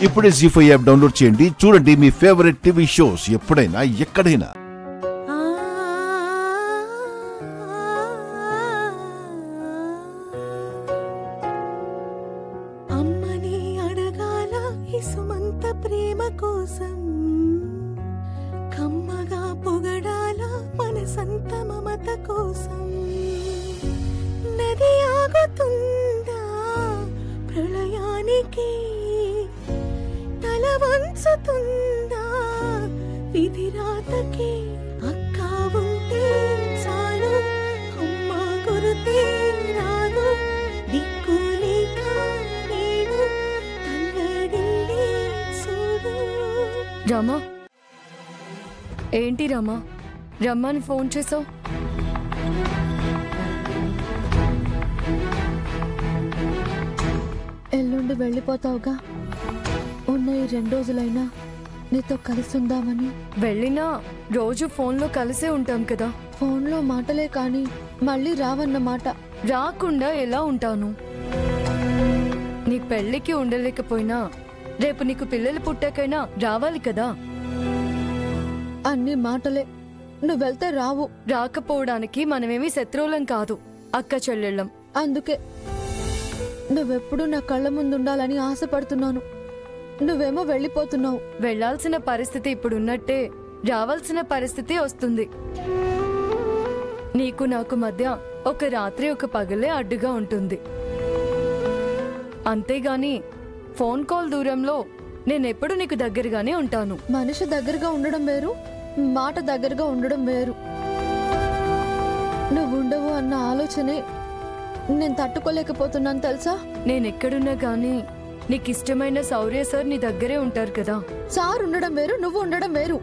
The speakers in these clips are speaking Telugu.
ఇప్పుడే జీ5 యాప్ డౌన్లోడ్ చేయండి. చూడండి మీ ఫేవరెట్ టీవీ షోస్ ఎప్పుడైనా ఎక్కడైనా. అమ్మని అడగాల ఇసుమంత ప్రేమ కోసం, కమ్మగా పొగడాల మనసంత మమత కోసం. నది ఆగుతుందా ప్రళయానికి, తల వంచుతుందా విధిరాతకి. అక్క ఉంటే చాలు అమ్మ గురుతే రాదు, దిక్కులేక నేను తల్లడిల్లి చూడు. రమా, ఏంటి రమా రమ్మని ఫోన్ చేసావు? ఎల్లుండి వెళ్ళిపోతావుగా, ఉన్న ఈ 2 రోజులైనా నీతో కలిసి ఉందామని. వెళ్ళినా రోజు ఫోన్లో కలిసే ఉంటాం కదా. ఫోన్లో మాటలే కానీ మళ్ళీ రావన్నమాట. రాకుండా ఎలా ఉంటాను? నీ పెళ్ళికి ఉండలేకపోయినా రేపు నీకు పిల్లలు పుట్టాకైనా రావాలి కదా. అన్ని మాటలే, నువ్వు వెళ్తే రావు. రాకపోవడానికి మనమేమీ శత్రువులం కాదు, అక్క చెల్లెళ్ళం. అందుకే నువ్వెప్పుడు నా కళ్ళ ముందుండాలని ఆశపడుతున్నాను. నువ్వేమో వెళ్ళిపోతున్నావు. వెళ్లాల్సిన పరిస్థితి ఇప్పుడున్నట్టే రావాల్సిన పరిస్థితి వస్తుంది. నీకు నాకు మధ్య ఒక రాత్రి ఒక పగలే అడ్డుగా ఉంటుంది. అంతేగాని ఫోన్ కాల్ దూరంలో నేనెప్పుడు నీకు దగ్గరగానే ఉంటాను. మనిషి దగ్గరగా ఉండడం వేరు, మాట దగ్గరగా ఉండడం వేరు. నువ్వు ఉండవు అన్న ఆలోచనే నేను తట్టుకోలేకపోతున్నాను తెలుసా. నేనెక్కడున్నా గానీ నీకిష్టమైన శౌర్య సార్ నీ దగ్గరే ఉంటారు కదా. సార్ ఉండడం వేరు, నువ్వు ఉండడం వేరు.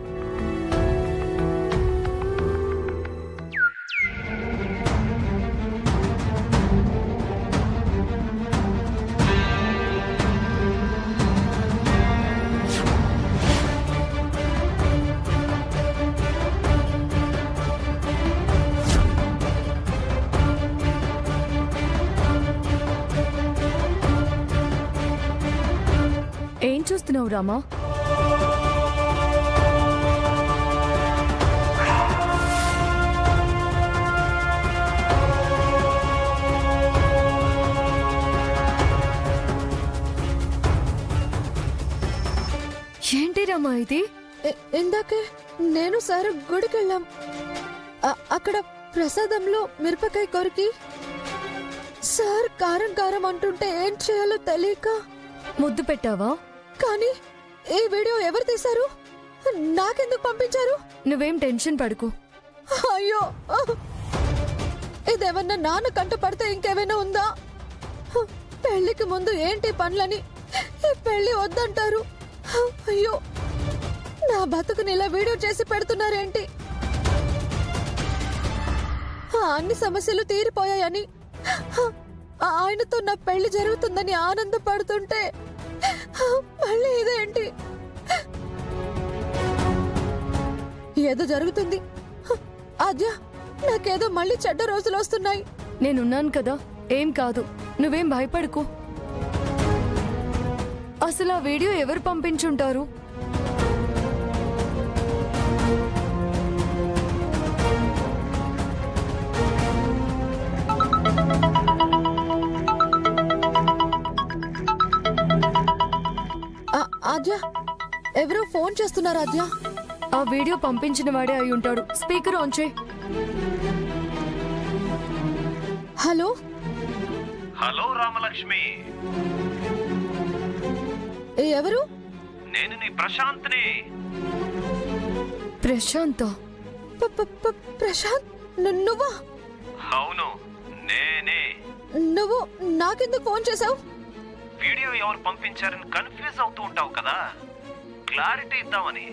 ఏం చూస్తున్నావు రామా? ఏంటి రామా ఇది? ఇందాకే నేను సార్ గుడికి వెళ్ళాం. అక్కడ ప్రసాదంలో మిరపకాయ కొరికి సార్ కారం కారం అంటుంటే ఏం చేయాలో తెలియక ముద్దు పెట్టావా? కానీ ఈ వీడియో ఎవరు తీశారు? నాకెందుకు పంపించారు? నువ్వేం టెన్షన్ పడుకో. అయ్యో, ఇదేమన్నా నాన్న కంట పడితే ఇంకేమైనా ఉందా? పెళ్లికి ముందు ఏంటి పనులని ఈ పెళ్లి వద్దంటారు. అయ్యో, నా బతుకుని ఇలా వీడియో చేసి పెడుతున్నారేంటి? అన్ని సమస్యలు తీరిపోయాయని, ఆయనతో నా పెళ్లి జరుగుతుందని ఆనందపడుతుంటే మళ్ళీ ఇదేంటి? ఏదో జరుగుతుంది. ఆద్య, నాకేదో మళ్ళీ చెడ్డ రోజులు వస్తున్నాయి. నేనున్నాను కదా, ఏం కాదు, నువ్వేం భయపడుకో. అసలు ఆ వీడియో ఎవరు పంపించుంటారు? ఆద్య, ఎవరో ఫోన్ చేస్తున్నారు. ఆద్య, ఆ వీడియో పంపించిన వాడే అయి ఉంటాడు. స్పీకర్ ఆన్ చేయి. హలో హలో రామలక్ష్మి, ఎవరు? నేను నీ ప్రశాంత్ని. ప్రశాంత? ప్రశాంత్, నువ్వా? అవును, నేనే. నువ్వు నాకెందుకు ఫోన్ చేసావు? వీడియో ఎవరు పంపించారని కన్ఫ్యూజ్ అవుతూ ఉంటావు కదా, క్లారిటీ ఇద్దామని.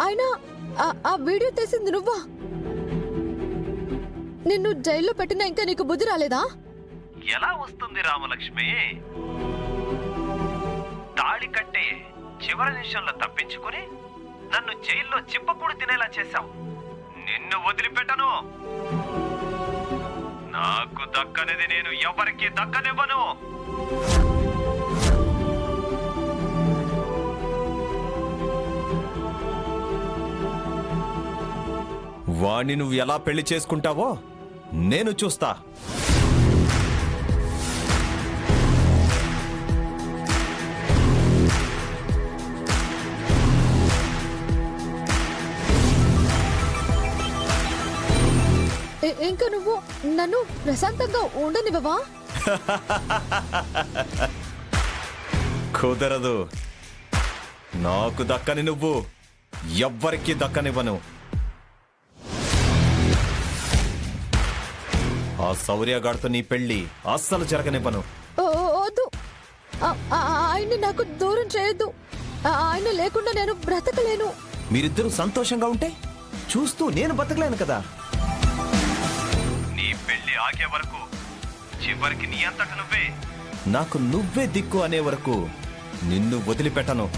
ఆయన ఆ వీడియో తీసింది నువ్వా? నిన్ను జైల్లో పెట్టినా ఇంకా నీకు బుద్ధి రాలేదా? ఎలా వస్తుంది రామలక్ష్మి? తాళి కట్టే చివరి నిమిషంలో తప్పించుకుని నన్ను జైల్లో చిప్పకూడు తినేలా చేశావు. నిన్ను వదిలిపెట్టను. నాకు దక్కనిది నేను ఎవరికి దక్కనివ్వను. వాణ్ణి నువ్వు ఎలా పెళ్లి చేసుకుంటావో నేను చూస్తా. ఇంకా నువ్వు నన్ను ప్రశాంతంగా ఉండనివ్వవా? కుదరదు. నాకు దక్కని నువ్వు ఎవ్వరికి దక్కనివ్వను. ఆ శౌర్యగాడితో నీ పెళ్లి అస్సలు జరగనివ్వను. వద్దు, ఆయన్ని నాకు దూరం చేయొద్దు. ఆయన లేకుండా నేను బ్రతకలేను. మీరిద్దరూ సంతోషంగా ఉంటే చూస్తూ నేను బతకలేను కదా. నీ పెళ్లి ఆగే వరకు, చివరికి నీ అంతట నువ్వే నాకు నువ్వే దిక్కు అనే వరకు నిన్ను వదిలిపెట్టను.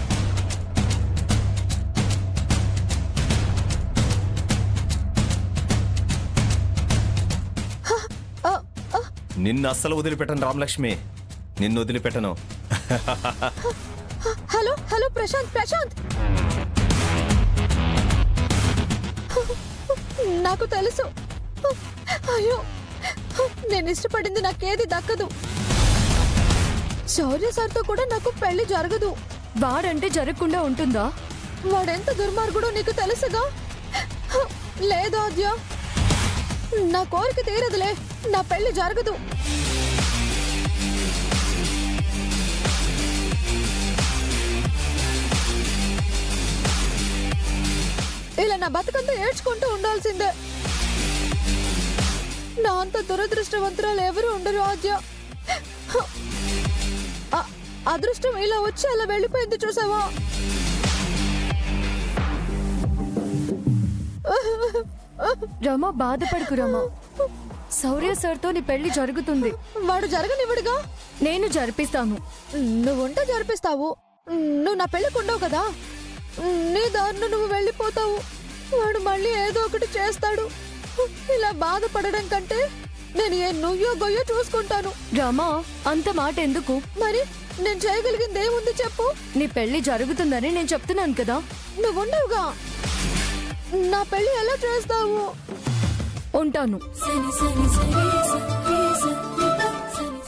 నిన్ను అస్సలు వదిలిపెట్టను రామలక్ష్మి, నిన్ను వదిలిపెట్టను. హలో హలో ప్రశాంత్, ప్రశాంత్, నాకు తెలుసు. అయ్యో, నేను ఇష్టపడింది నాకేది దక్కదు. శౌర్య సార్తో కూడా నాకు పెళ్లి జరగదు. వాడంటే జరగకుండా ఉంటుందా? వాడెంత దుర్మార్గుడో నీకు తెలుసుగా. లేదు ఆద్య, నా కోరిక తీరదులే. నా పెళ్లి జరగదు. ఇలా నా బతుకంతా ఏడ్చుకుంటూ ఉండాల్సిందే. నా అంత దురదృష్టవంతురాలు ఎవరు ఉండరు ఆద్య. అదృష్టం ఇలా వచ్చి అలా వెళ్ళిపోయింది, చూసావా? రమా, బాధపడకు రమా. శౌర్య సార్తో నీ పెళ్లి జరుగుతుంది. వాడు జరగనివ్వడుగా. నేను జరిపిస్తాను. నువ్వుంటే జరిపిస్తావు. నువ్వు నా పెళ్లికి ఉండవు కదా. నీ దారిలో నువ్వు వెళ్ళిపోతావు. వాడు మళ్ళీ ఏదో ఒకటి చేస్తాడు. ఇలా బాధపడడం కంటే నేను ఏ నువ్వో గొయ్యో చూసుకుంటాను. రమా, అంత మాట ఎందుకు? మరి నేను చేయగలిగింది ఏముంది చెప్పు? నీ పెళ్లి జరుగుతుందని నేను చెప్తున్నాను కదా. నువ్వుండవుగా. నా పెళ్లి ఎలా చేస్తావు? ఉంటాను.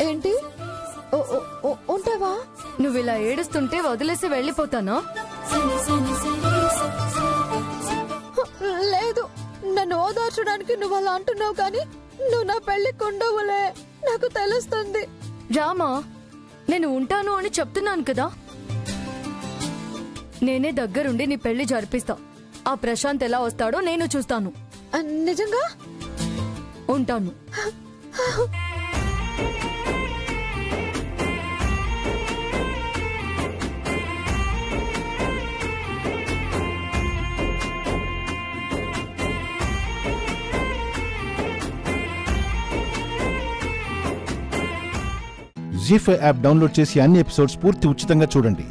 ఏంటి? ఉంటావా? నువ్వు ఇలా ఏడుస్తుంటే వదిలేసి వెళ్ళిపోతానా? లేదు, నన్ను ఓదార్చడానికి నువ్వు అలా అంటున్నావు, కానీ నువ్వు నా పెళ్లికి ఉండవులే. నాకు తెలుస్తుంది. రామా, నేను ఉంటాను అని చెప్తున్నాను కదా. నేనే దగ్గరుండి నీ పెళ్లి జరిపిస్తా. ఆ ప్రశాంత్ ఎలా వస్తాడో నేను చూస్తాను. నిజంగా ఉంటాను. జీ5 యాప్ డౌన్లోడ్ చేసి అన్ని ఎపిసోడ్స్ పూర్తి ఉచితంగా చూడండి.